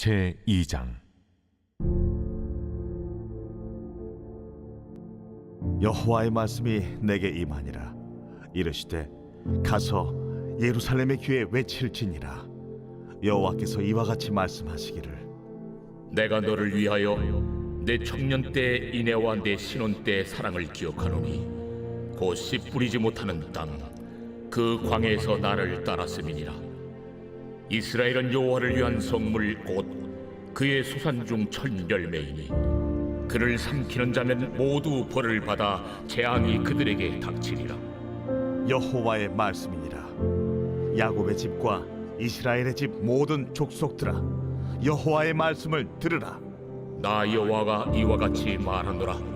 제2장. 여호와의 말씀이 내게 임하니라. 이르시되 가서 예루살렘의 귀에 외칠지니라. 여호와께서 이와 같이 말씀하시기를, 내가 너를 위하여 내 청년 때 인애와 내 신혼 때 사랑을 기억하노니 곧 씨 뿌리지 못하는 땅 그 광야에서 나를 따랐음이니라. 이스라엘은 여호와를 위한 성물 곧 그의 소산 중 첫 열매이니 그를 삼키는 자면 모두 벌을 받아 재앙이 그들에게 닥치리라. 여호와의 말씀이니라. 야곱의 집과 이스라엘의 집 모든 족속들아, 여호와의 말씀을 들으라. 나 여호와가 이와 같이 말하노라.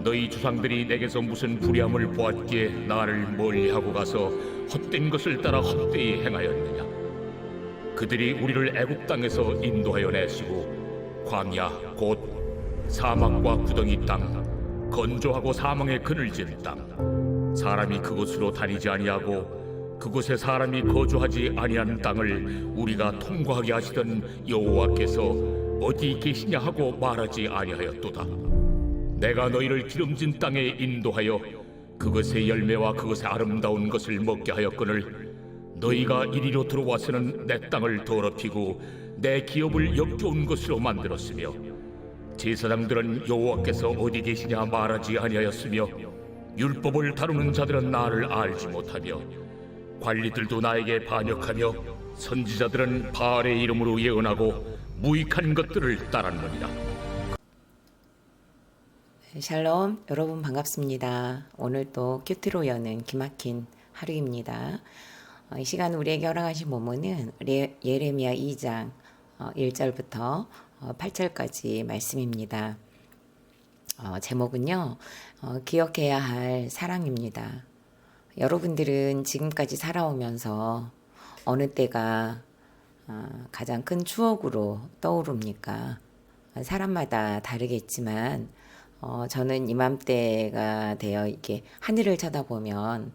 너희 조상들이 내게서 무슨 불의함을 보았기에 나를 멀리하고 가서 헛된 것을 따라 헛되이 행하였느냐. 그들이 우리를 애굽 땅에서 인도하여 내시고 광야 곧 사막과 구덩이 땅, 건조하고 사망의 그늘진 땅, 사람이 그곳으로 다니지 아니하고 그곳에 사람이 거주하지 아니한 땅을 우리가 통과하게 하시던 여호와께서 어디 계시냐 하고 말하지 아니하였도다. 내가 너희를 기름진 땅에 인도하여 그것의 열매와 그것의 아름다운 것을 먹게 하였거늘 너희가 이리로 들어와서는 내 땅을 더럽히고 내 기업을 역겨운 것으로 만들었으며 제사장들은 여호와께서 어디 계시냐 말하지 아니하였으며 율법을 다루는 자들은 나를 알지 못하며 관리들도 나에게 반역하며 선지자들은 바알의 이름으로 예언하고 무익한 것들을 따랐느니라. 샬롬, 여러분 반갑습니다. 오늘도 큐티로 여는 기막힌 하루입니다. 이 시간 우리에게 허락하신 본문은 예레미야 2장 1절부터 8절까지 말씀입니다. 제목은요, 기억해야 할 사랑입니다. 여러분들은 지금까지 살아오면서 어느 때가 가장 큰 추억으로 떠오릅니까? 사람마다 다르겠지만 저는 이맘때가 되어 이렇게 하늘을 쳐다보면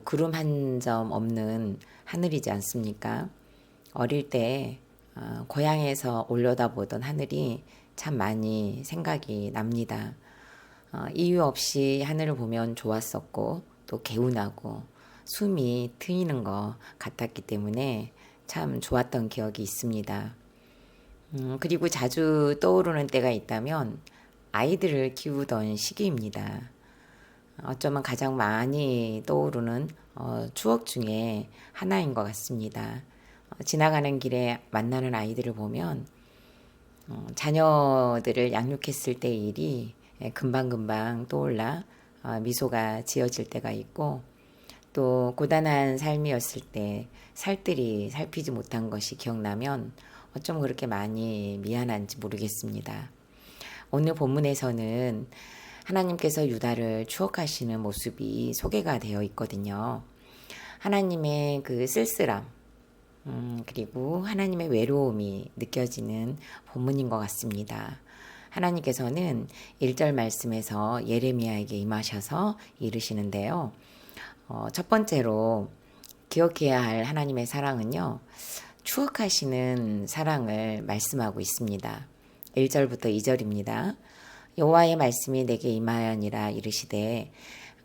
구름 한 점 없는 하늘이지 않습니까? 어릴 때 고향에서 올려다보던 하늘이 참 많이 생각이 납니다. 이유 없이 하늘을 보면 좋았었고 또 개운하고 숨이 트이는 것 같았기 때문에 참 좋았던 기억이 있습니다. 그리고 자주 떠오르는 때가 있다면 아이들을 키우던 시기입니다. 어쩌면 가장 많이 떠오르는 추억 중에 하나인 것 같습니다. 지나가는 길에 만나는 아이들을 보면 자녀들을 양육했을 때의 일이 금방금방 떠올라 미소가 지어질 때가 있고, 또 고단한 삶이었을 때 살뜰히 살피지 못한 것이 기억나면 어쩜 그렇게 많이 미안한지 모르겠습니다. 오늘 본문에서는 하나님께서 유다를 추억하시는 모습이 소개가 되어 있거든요. 하나님의 그 쓸쓸함, 그리고 하나님의 외로움이 느껴지는 본문인 것 같습니다. 하나님께서는 1절 말씀에서 예레미야에게 임하셔서 이르시는데요. 첫 번째로 기억해야 할 하나님의 사랑은요, 추억하시는 사랑을 말씀하고 있습니다. 1절부터 2절입니다. 여호와의 말씀이 내게 임하여니라. 이르시되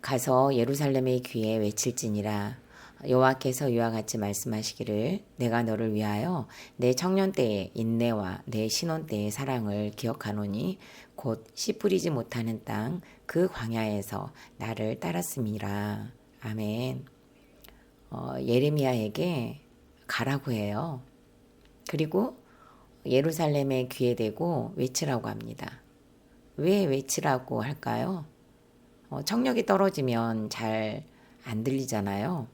가서 예루살렘의 귀에 외칠지니라. 여호와께서 이와 같이 말씀하시기를, 내가 너를 위하여 내 청년 때의 인내와 내 신혼 때의 사랑을 기억하노니 곧 씨 뿌리지 못하는 땅 그 광야에서 나를 따랐음이라. 아멘. 예레미야에게 가라고 해요. 그리고 예루살렘의 귀에 대고 외치라고 합니다. 왜 외치라고 할까요? 청력이 떨어지면 잘 안 들리잖아요.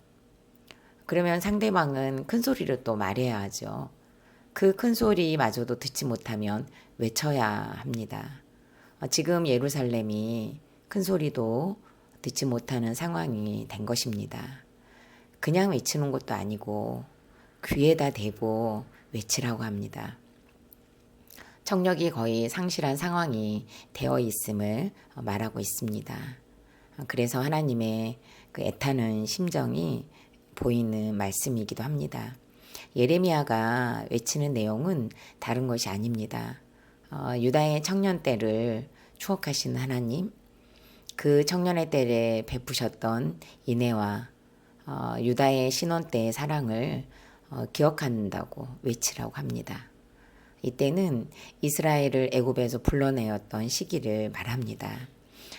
그러면 상대방은 큰 소리로 또 말해야 하죠. 그 큰 소리마저도 듣지 못하면 외쳐야 합니다. 지금 예루살렘이 큰 소리도 듣지 못하는 상황이 된 것입니다. 그냥 외치는 것도 아니고 귀에다 대고 외치라고 합니다. 청력이 거의 상실한 상황이 되어 있음을 말하고 있습니다. 그래서 하나님의 그 애타는 심정이 보이는 말씀이기도 합니다. 예레미야가 외치는 내용은 다른 것이 아닙니다. 유다의 청년 때를 추억하시는 하나님, 그 청년의 때에 베푸셨던 인애와 유다의 신혼 때의 사랑을 기억한다고 외치라고 합니다. 이때는 이스라엘을 애굽에서 불러내었던 시기를 말합니다.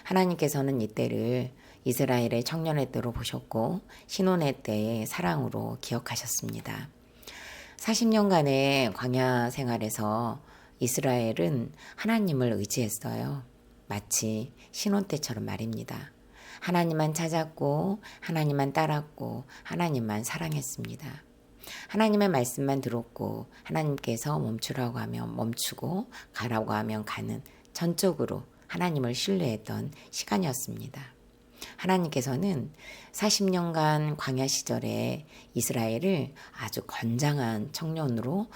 하나님께서는 이때를 이스라엘의 청년의 때로 보셨고 신혼의 때의 사랑으로 기억하셨습니다. 40년간의 광야 생활에서 이스라엘은 하나님을 의지했어요. 마치 신혼 때처럼 말입니다. 하나님만 찾았고 하나님만 따랐고 하나님만 사랑했습니다. 하나님의 말씀만 들었고 하나님께서 멈추라고 하면 멈추고 가라고 하면 가는 전적으로 하나님을 신뢰했던 시간이었습니다. 하나님께서는 40년간 광야 시절에 이스라엘을 아주 건장한 청년으로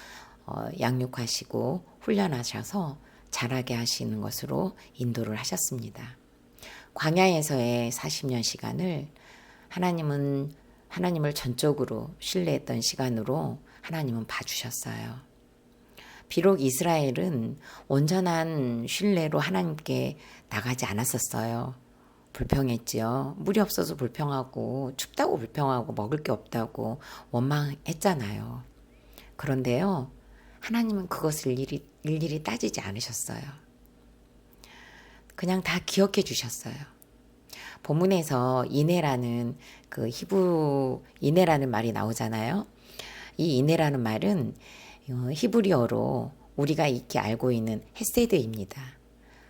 양육하시고 훈련하셔서 자라게 하시는 것으로 인도를 하셨습니다. 광야에서의 40년 시간을 하나님을 전적으로 신뢰했던 시간으로 하나님은 봐주셨어요. 비록 이스라엘은 온전한 신뢰로 하나님께 나가지 않았었어요. 불평했지요. 물이 없어서 불평하고 춥다고 불평하고 먹을 게 없다고 원망했잖아요. 그런데요, 하나님은 그것을 일일이 따지지 않으셨어요. 그냥 다 기억해 주셨어요. 본문에서 이네라는 그 히브리 이네라는 말이 나오잖아요. 이 이네라는 말은 히브리어로 우리가 익히 알고 있는 헤세드입니다.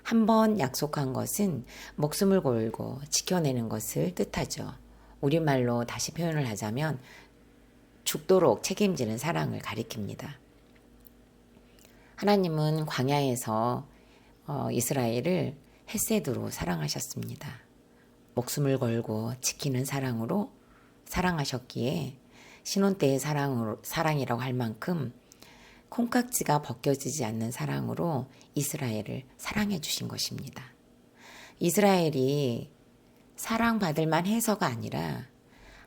한번 약속한 것은 목숨을 걸고 지켜내는 것을 뜻하죠. 우리말로 다시 표현을 하자면 죽도록 책임지는 사랑을 가리킵니다. 하나님은 광야에서 이스라엘을 헤세드로 사랑하셨습니다. 목숨을 걸고 지키는 사랑으로 사랑하셨기에 신혼 때의 사랑이라고 할 만큼 콩깍지가 벗겨지지 않는 사랑으로 이스라엘을 사랑해 주신 것입니다. 이스라엘이 사랑받을 만해서가 아니라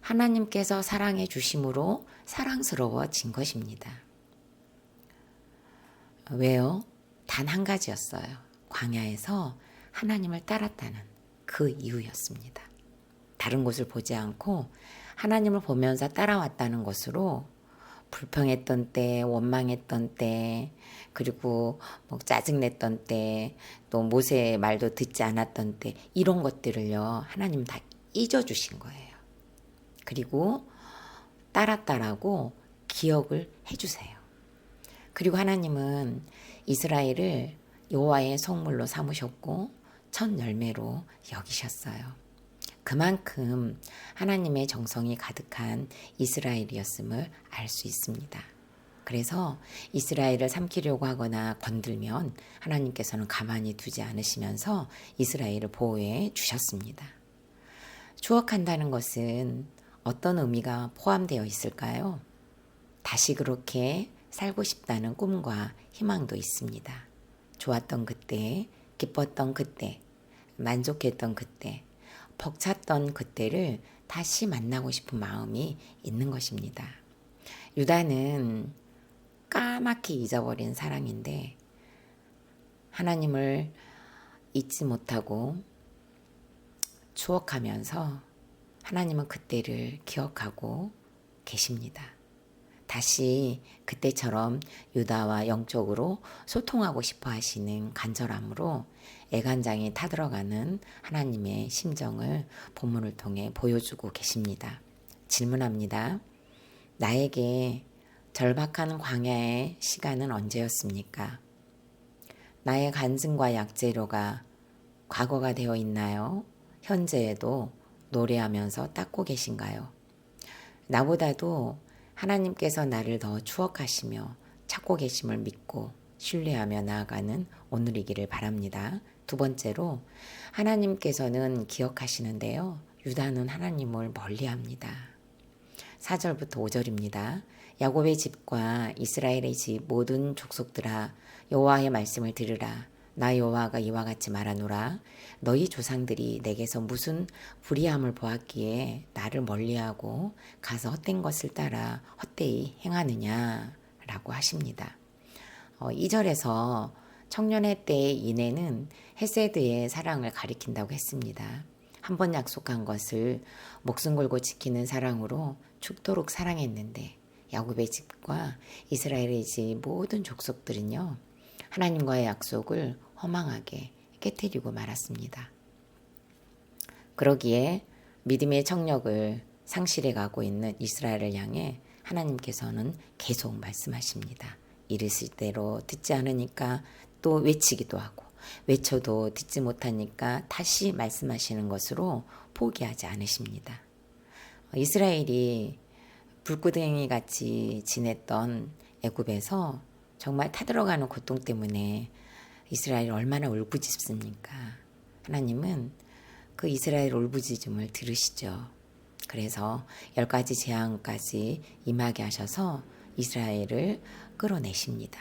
하나님께서 사랑해 주심으로 사랑스러워진 것입니다. 왜요? 단 한 가지였어요. 광야에서 하나님을 따랐다는 그 이유였습니다. 다른 곳을 보지 않고 하나님을 보면서 따라왔다는 것으로 불평했던 때, 원망했던 때, 그리고 짜증냈던 때, 또 모세의 말도 듣지 않았던 때, 이런 것들을요, 하나님 다 잊어주신 거예요. 그리고 따랐다라고 기억을 해주세요. 그리고 하나님은 이스라엘을 여호와의 성물로 삼으셨고 첫 열매로 여기셨어요. 그만큼 하나님의 정성이 가득한 이스라엘이었음을 알 수 있습니다. 그래서 이스라엘을 삼키려고 하거나 건들면 하나님께서는 가만히 두지 않으시면서 이스라엘을 보호해 주셨습니다. 추억한다는 것은 어떤 의미가 포함되어 있을까요? 다시 그렇게 살고 싶다는 꿈과 희망도 있습니다. 좋았던 그때, 기뻤던 그때, 만족했던 그때, 벅찼던 그때를 다시 만나고 싶은 마음이 있는 것입니다. 유다는 까맣게 잊어버린 사랑인데 하나님을 잊지 못하고 추억하면서 하나님은 그때를 기억하고 계십니다. 다시 그때처럼 유다와 영적으로 소통하고 싶어 하시는 간절함으로 애간장이 타들어가는 하나님의 심정을 본문을 통해 보여주고 계십니다. 질문합니다. 나에게 절박한 광야의 시간은 언제였습니까? 나의 간증과 약재료가 과거가 되어 있나요? 현재에도 노래하면서 닦고 계신가요? 나보다도 하나님께서 나를 더 추억하시며 찾고 계심을 믿고 신뢰하며 나아가는 오늘이기를 바랍니다. 두 번째로 하나님께서는 기억하시는데요. 유다는 하나님을 멀리합니다. 4절부터 5절입니다. 야곱의 집과 이스라엘의 집 모든 족속들아 여호와의 말씀을 들으라. 나 여호와가 이와 같이 말하노라. 너희 조상들이 내게서 무슨 불의함을 보았기에 나를 멀리하고 가서 헛된 것을 따라 헛되이 행하느냐 라고 하십니다. 2절에서 청년의 때의 인애는 헤세드의 사랑을 가리킨다고 했습니다. 한 번 약속한 것을 목숨 걸고 지키는 사랑으로 죽도록 사랑했는데 야곱의 집과 이스라엘의 집 모든 족속들은요, 하나님과의 약속을 허망하게 깨뜨리고 말았습니다. 그러기에 믿음의 청력을 상실해 가고 있는 이스라엘을 향해 하나님께서는 계속 말씀하십니다. 이르실 대로 듣지 않으니까 또 외치기도 하고, 외쳐도 듣지 못하니까 다시 말씀하시는 것으로 포기하지 않으십니다. 이스라엘이 불구덩이 같이 지냈던 애굽에서 정말 타들어가는 고통 때문에 이스라엘이 얼마나 울부짖습니까? 하나님은 그 이스라엘 울부짖음을 들으시죠. 그래서 10가지 재앙까지 임하게 하셔서 이스라엘을 끌어내십니다.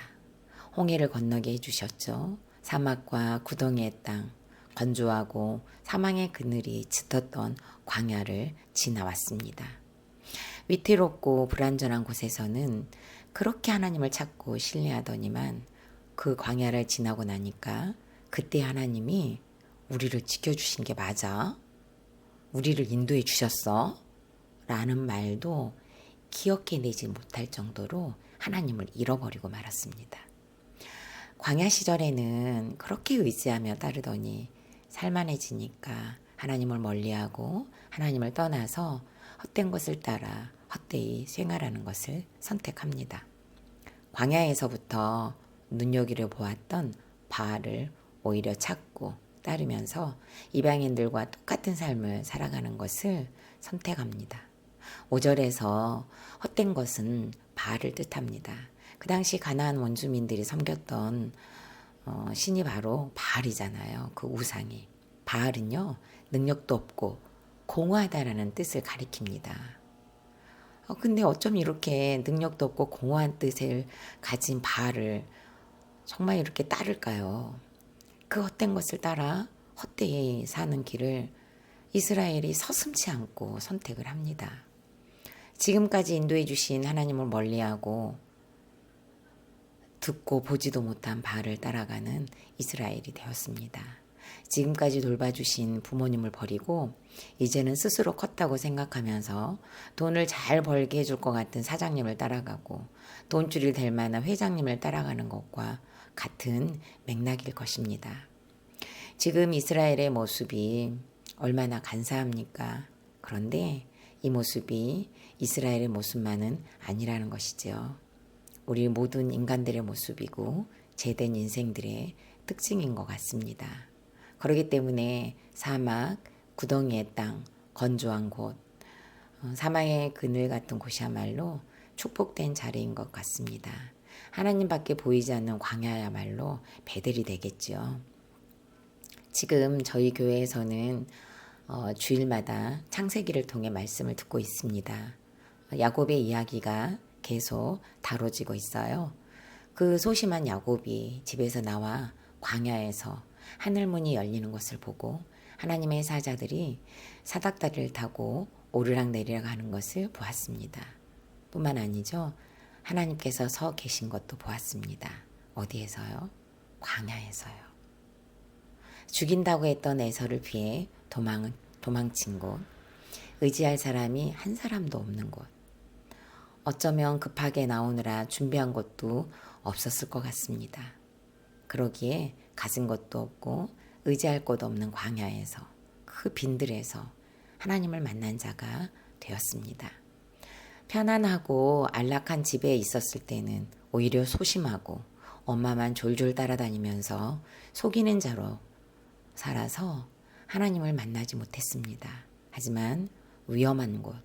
홍해를 건너게 해주셨죠. 사막과 구덩이의 땅, 건조하고 사망의 그늘이 짙었던 광야를 지나왔습니다. 위태롭고 불안전한 곳에서는 그렇게 하나님을 찾고 신뢰하더니만 그 광야를 지나고 나니까 그때 하나님이 우리를 지켜주신 게 맞아? 우리를 인도해 주셨어? 라는 말도 기억해내지 못할 정도로 하나님을 잃어버리고 말았습니다. 광야 시절에는 그렇게 의지하며 따르더니 살만해지니까 하나님을 멀리하고 하나님을 떠나서 헛된 것을 따라 헛되이 생활하는 것을 선택합니다. 광야에서부터 눈여기려 보았던 바알을 오히려 찾고 따르면서 이방인들과 똑같은 삶을 살아가는 것을 선택합니다. 5절에서 헛된 것은 바알을 뜻합니다. 그 당시 가나안 원주민들이 섬겼던 신이 바로 바알이잖아요. 그 우상이. 바알은요, 능력도 없고 공허하다라는 뜻을 가리킵니다. 근데 어쩜 이렇게 능력도 없고 공허한 뜻을 가진 바알을 정말 이렇게 따를까요? 그 헛된 것을 따라 헛되이 사는 길을 이스라엘이 서슴지 않고 선택을 합니다. 지금까지 인도해 주신 하나님을 멀리하고 듣고 보지도 못한 바알을 따라가는 이스라엘이 되었습니다. 지금까지 돌봐주신 부모님을 버리고 이제는 스스로 컸다고 생각하면서 돈을 잘 벌게 해줄 것 같은 사장님을 따라가고 돈줄이 될 만한 회장님을 따라가는 것과 같은 맥락일 것입니다. 지금 이스라엘의 모습이 얼마나 간사합니까? 그런데 이 모습이 이스라엘의 모습만은 아니라는 것이죠. 우리 모든 인간들의 모습이고 죄된 인생들의 특징인 것 같습니다. 그렇기 때문에 사막, 구덩이의 땅, 건조한 곳, 사망의 그늘 같은 곳이야말로 축복된 자리인 것 같습니다. 하나님밖에 보이지 않는 광야야말로 베델이 되겠죠. 지금 저희 교회에서는 주일마다 창세기를 통해 말씀을 듣고 있습니다. 야곱의 이야기가 계속 다뤄지고 있어요. 그 소심한 야곱이 집에서 나와 광야에서 하늘문이 열리는 것을 보고 하나님의 사자들이 사닥다리를 타고 오르락내리락 하는 것을 보았습니다. 뿐만 아니죠. 하나님께서 서 계신 것도 보았습니다. 어디에서요? 광야에서요. 죽인다고 했던 에서를 피해 도망친 곳, 의지할 사람이 한 사람도 없는 곳, 어쩌면 급하게 나오느라 준비한 것도 없었을 것 같습니다. 그러기에 가진 것도 없고 의지할 곳 없는 광야에서 그 빈들에서 하나님을 만난 자가 되었습니다. 편안하고 안락한 집에 있었을 때는 오히려 소심하고 엄마만 졸졸 따라다니면서 속이는 자로 살아서 하나님을 만나지 못했습니다. 하지만 위험한 곳,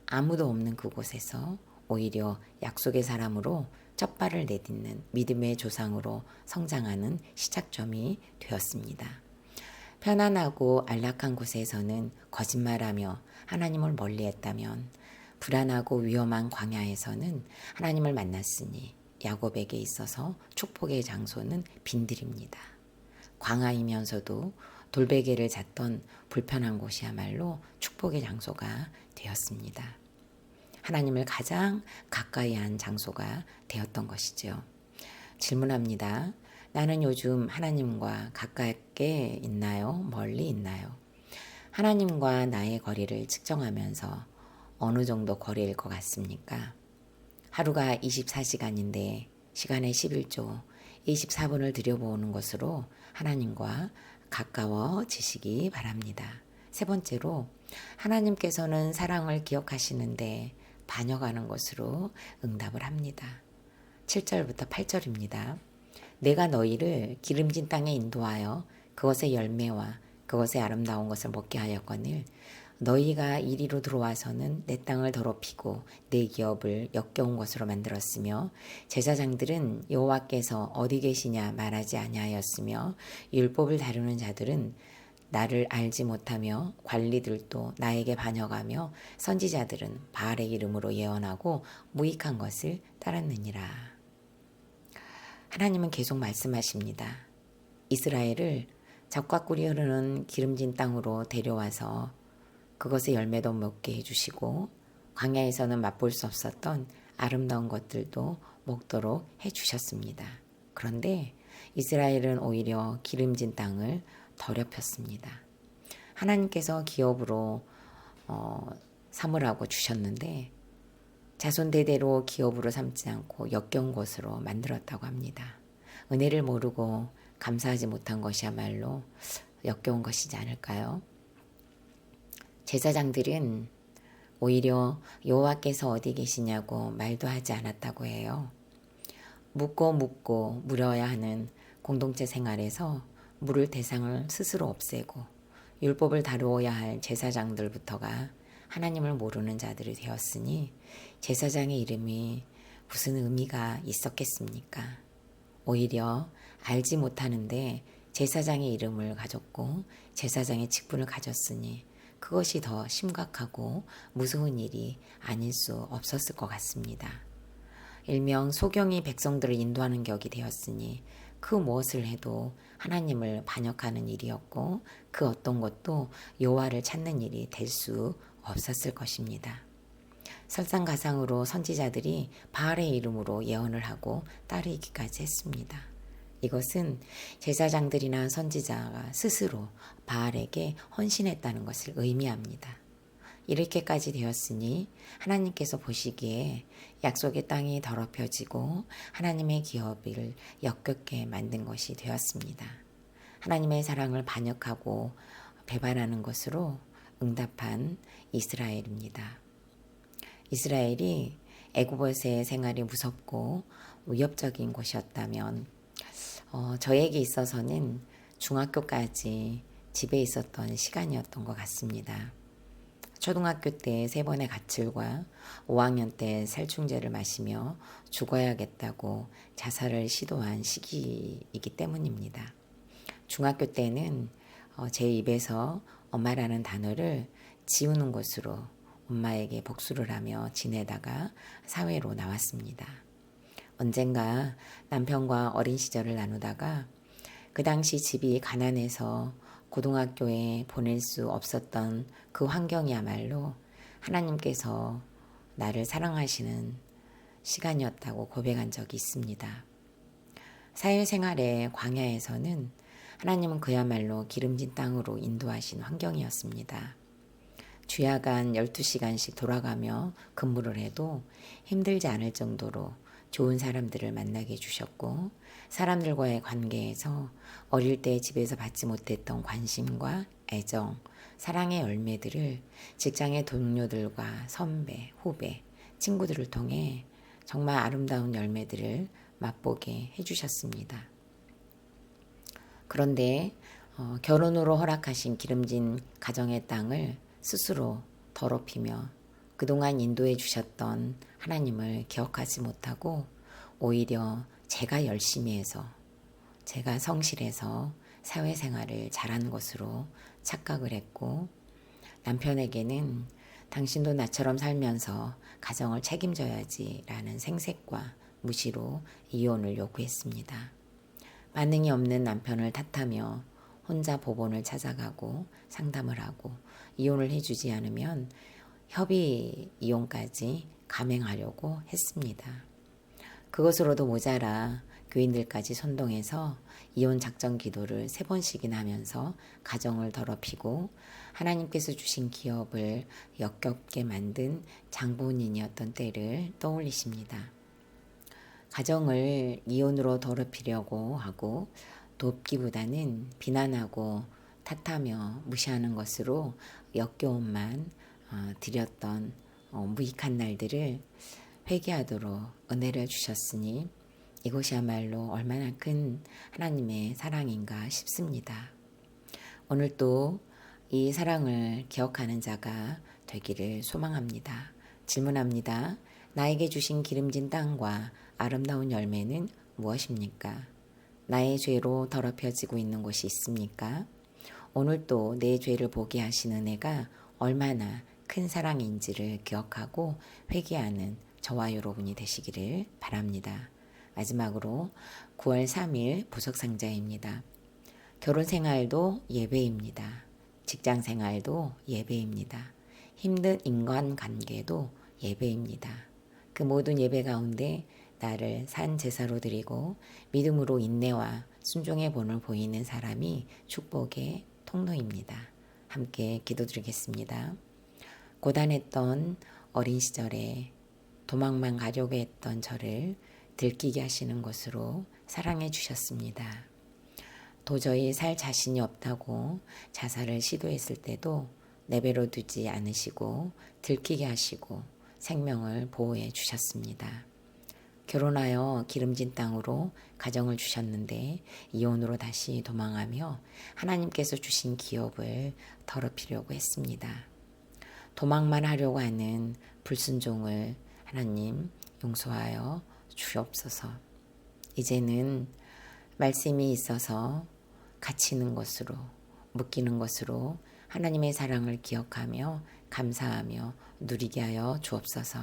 아무도 없는 그곳에서 오히려 약속의 사람으로 첫발을 내딛는 믿음의 조상으로 성장하는 시작점이 되었습니다. 편안하고 안락한 곳에서는 거짓말하며 하나님을 멀리했다면 불안하고 위험한 광야에서는 하나님을 만났으니 야곱에게 있어서 축복의 장소는 빈들입니다. 광야이면서도 돌베개를 잤던 불편한 곳이야말로 축복의 장소가 되었습니다. 하나님을 가장 가까이 한 장소가 되었던 것이죠. 질문합니다. 나는 요즘 하나님과 가깝게 있나요? 멀리 있나요? 하나님과 나의 거리를 측정하면서 어느 정도 거리일 것 같습니까? 하루가 24시간인데 시간의 11조 24분을 들여보는 것으로 하나님과 가까워지시기 바랍니다. 세 번째로 하나님께서는 사랑을 기억하시는데 반역하는 것으로 응답을 합니다. 7절부터 8절입니다. 내가 너희를 기름진 땅에 인도하여 그것의 열매와 그것의 아름다운 것을 먹게 하였거늘 너희가 이리로 들어와서는 내 땅을 더럽히고 내 기업을 역겨운 것으로 만들었으며 제사장들은 여호와께서 어디 계시냐 말하지 아니하였으며 율법을 다루는 자들은 나를 알지 못하며 관리들도 나에게 반역하며 선지자들은 바알의 이름으로 예언하고 무익한 것을 따랐느니라. 하나님은 계속 말씀하십니다. 이스라엘을 적과 꿀이 흐르는 기름진 땅으로 데려와서 그것의 열매도 먹게 해주시고 광야에서는 맛볼 수 없었던 아름다운 것들도 먹도록 해주셨습니다. 그런데 이스라엘은 오히려 기름진 땅을 더럽혔습니다. 하나님께서 기업으로 삼으라고 주셨는데 자손 대대로 기업으로 삼지 않고 역겨운 것으로 만들었다고 합니다. 은혜를 모르고 감사하지 못한 것이야말로 역겨운 것이지 않을까요? 제사장들은 오히려 여호와께서 어디 계시냐고 말도 하지 않았다고 해요. 묻고 물어야 하는 공동체 생활에서 물을 대상을 스스로 없애고 율법을 다루어야 할 제사장들부터가 하나님을 모르는 자들이 되었으니 제사장의 이름이 무슨 의미가 있었겠습니까? 오히려 알지 못하는데 제사장의 이름을 가졌고 제사장의 직분을 가졌으니 그것이 더 심각하고 무서운 일이 아닐 수 없었을 것 같습니다. 일명 소경이 백성들을 인도하는 격이 되었으니 그 무엇을 해도 하나님을 반역하는 일이었고 그 어떤 것도 여호와를 찾는 일이 될 수 없었을 것입니다. 설상가상으로 선지자들이 바알의 이름으로 예언을 하고 따르기까지 했습니다. 이것은 제사장들이나 선지자가 스스로 바알에게 헌신했다는 것을 의미합니다. 이렇게까지 되었으니 하나님께서 보시기에 약속의 땅이 더럽혀지고 하나님의 기업을 역겹게 만든 것이 되었습니다. 하나님의 사랑을 반역하고 배반하는 것으로 응답한 이스라엘입니다. 이스라엘이 애굽에서의 생활이 무섭고 위협적인 곳이었다면 저에게 있어서는 중학교까지 집에 있었던 시간이었던 것 같습니다. 초등학교 때 3번의 가출과 5학년 때 살충제를 마시며 죽어야겠다고 자살을 시도한 시기이기 때문입니다. 중학교 때는 제 입에서 엄마라는 단어를 지우는 것으로 엄마에게 복수를 하며 지내다가 사회로 나왔습니다. 언젠가 남편과 어린 시절을 나누다가 그 당시 집이 가난해서 고등학교에 보낼 수 없었던 그 환경이야말로 하나님께서 나를 사랑하시는 시간이었다고 고백한 적이 있습니다. 사회생활의 광야에서는 하나님은 그야말로 기름진 땅으로 인도하신 환경이었습니다. 주야간 12시간씩 돌아가며 근무를 해도 힘들지 않을 정도로 좋은 사람들을 만나게 해주셨고 사람들과의 관계에서 어릴 때 집에서 받지 못했던 관심과 애정, 사랑의 열매들을 직장의 동료들과 선배, 후배, 친구들을 통해 정말 아름다운 열매들을 맛보게 해주셨습니다. 그런데 결혼으로 허락하신 기름진 가정의 땅을 스스로 더럽히며 그동안 인도해 주셨던 하나님을 기억하지 못하고 오히려 제가 열심히 해서 제가 성실해서 사회생활을 잘한 것으로 착각을 했고 남편에게는 당신도 나처럼 살면서 가정을 책임져야지 라는 생색과 무시로 이혼을 요구했습니다. 반응이 없는 남편을 탓하며 혼자 법원을 찾아가고 상담을 하고 이혼을 해주지 않으면 협의 이혼까지 감행하려고 했습니다. 그것으로도 모자라 교인들까지 선동해서 이혼 작전 기도를 3번씩이나 하면서 가정을 더럽히고 하나님께서 주신 기업을 역겹게 만든 장본인이었던 때를 떠올리십니다. 가정을 이혼으로 더럽히려고 하고 돕기보다는 비난하고 탓하며 무시하는 것으로 역겨움만 드렸던 무익한 날들을 회개하도록 은혜를 주셨으니 이것이야말로 얼마나 큰 하나님의 사랑인가 싶습니다. 오늘도 이 사랑을 기억하는 자가 되기를 소망합니다. 질문합니다. 나에게 주신 기름진 땅과 아름다운 열매는 무엇입니까? 나의 죄로 더럽혀지고 있는 곳이 있습니까? 오늘도 내 죄를 보게 하신 은혜가 얼마나 큰 사랑인지를 기억하고 회개하는 저와 여러분이 되시기를 바랍니다. 마지막으로 9월 3일 보석상자입니다. 결혼 생활도 예배입니다. 직장 생활도 예배입니다. 힘든 인간관계도 예배입니다. 그 모든 예배 가운데 나를 산 제사로 드리고 믿음으로 인내와 순종의 본을 보이는 사람이 축복의 통로입니다. 함께 기도드리겠습니다. 고단했던 어린 시절에 도망만 가려고 했던 저를 들키게 하시는 것으로 사랑해 주셨습니다. 도저히 살 자신이 없다고 자살을 시도했을 때도 내버려 두지 않으시고 들키게 하시고 생명을 보호해 주셨습니다. 결혼하여 기름진 땅으로 가정을 주셨는데 이혼으로 다시 도망하며 하나님께서 주신 기업을 더럽히려고 했습니다. 도망만 하려고 하는 불순종을 하나님 용서하여 주옵소서. 이제는 말씀이 있어서 갇히는 것으로 묶이는 것으로 하나님의 사랑을 기억하며 감사하며 누리게 하여 주옵소서.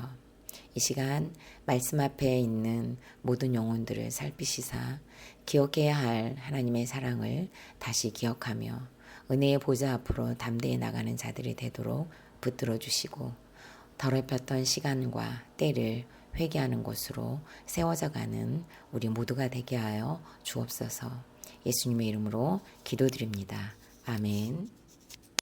이 시간 말씀 앞에 있는 모든 영혼들을 살피시사 기억해야 할 하나님의 사랑을 다시 기억하며 은혜의 보좌 앞으로 담대히 나가는 자들이 되도록 붙들어 주시고 더럽혔던 시간과 때를 회개하는 곳으로 세워져 가는 우리 모두가 되게 하여 주옵소서. 예수님의 이름으로 기도드립니다. 아멘.